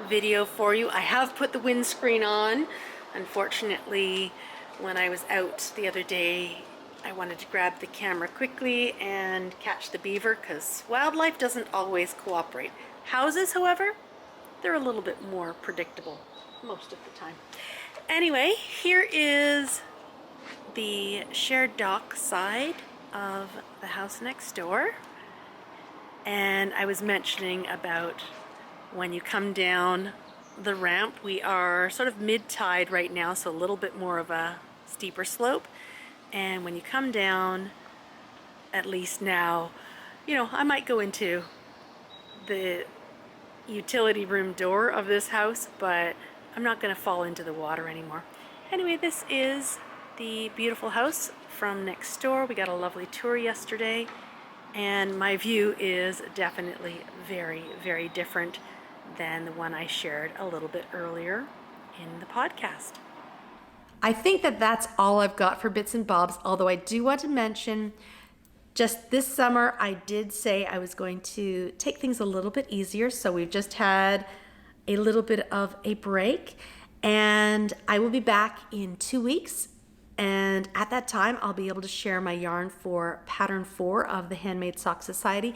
video for you. I have put the windscreen on. Unfortunately, when I was out the other day, I wanted to grab the camera quickly and catch the beaver because wildlife doesn't always cooperate. Houses, however, they're a little bit more predictable most of the time. Anyway, here is the shared dock side of the house next door. And I was mentioning about when you come down the ramp, we are sort of mid-tide right now, so a little bit more of a steeper slope. And when you come down, at least now, you know, I might go into the utility room door of this house, but I'm not going to fall into the water anymore. Anyway, this is the beautiful house from next door. We got a lovely tour yesterday, and my view is definitely very, very different than the one I shared a little bit earlier in the podcast. I think that that's all I've got for bits and bobs, although I do want to mention just this summer I did say I was going to take things a little bit easier, so we've just had a little bit of a break, and I will be back in 2 weeks, and at that time I'll be able to share my yarn for pattern 4 of the Handmade Sock Society,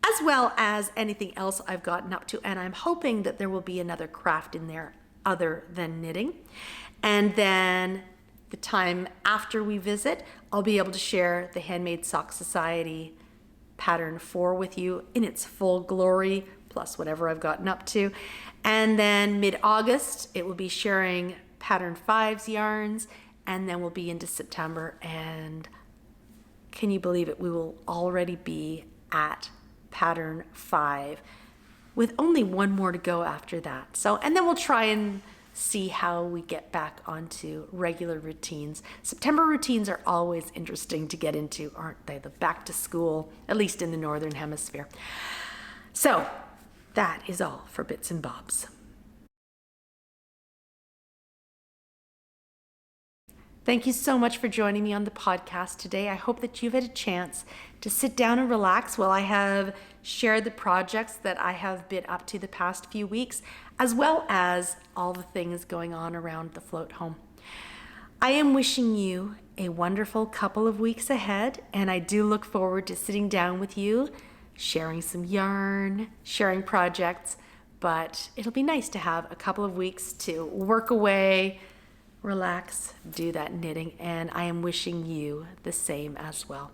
as well as anything else I've gotten up to, and I'm hoping that there will be another craft in there other than knitting. And then the time after we visit, I'll be able to share the Handmade Sock Society pattern 4 with you in its full glory, plus whatever I've gotten up to. And then mid-August, it will be sharing pattern 5's yarns, and then we'll be into September, and can you believe it, we will already be at pattern 5 with only one more to go after that. So, and then we'll try and see how we get back onto regular routines. September routines are always interesting to get into, aren't they? The back to school, at least in the Northern Hemisphere. So that is all for bits and bobs. Thank you so much for joining me on the podcast today. I hope that you've had a chance to sit down and relax while I have shared the projects that I have been up to the past few weeks, as well as all the things going on around the float home. I am wishing you a wonderful couple of weeks ahead, and I do look forward to sitting down with you, sharing some yarn, sharing projects, but it'll be nice to have a couple of weeks to work away, relax, do that knitting, and I am wishing you the same as well.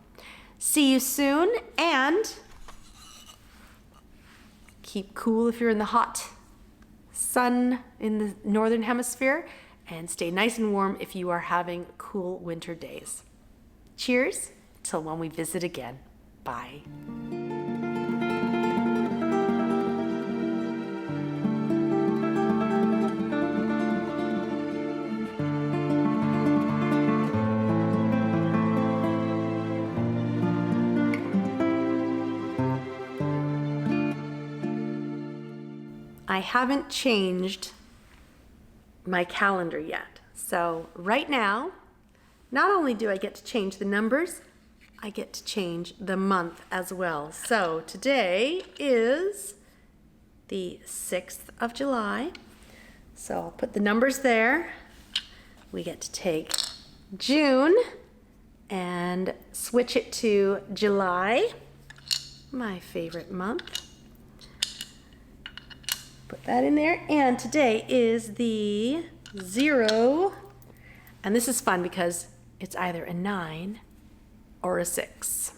See you soon, and keep cool if you're in the hot sun in the Northern Hemisphere, and stay nice and warm if you are having cool winter days. Cheers till when we visit again. Bye. I haven't changed my calendar yet. So right now, not only do I get to change the numbers, I get to change the month as well. So today is the 6th of July. So I'll put the numbers there. We get to take June and switch it to July, my favorite month. Put that in there, and today is the 0, and this is fun because it's either a 9 or a 6.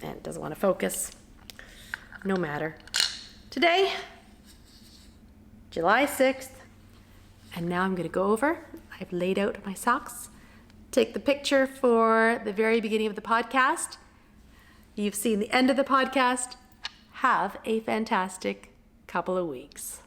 And it doesn't want to focus. No matter. Today, July 6th, and now I'm going to go over. I've laid out my socks. Take the picture for the very beginning of the podcast. You've seen the end of the podcast. Have a fantastic couple of weeks.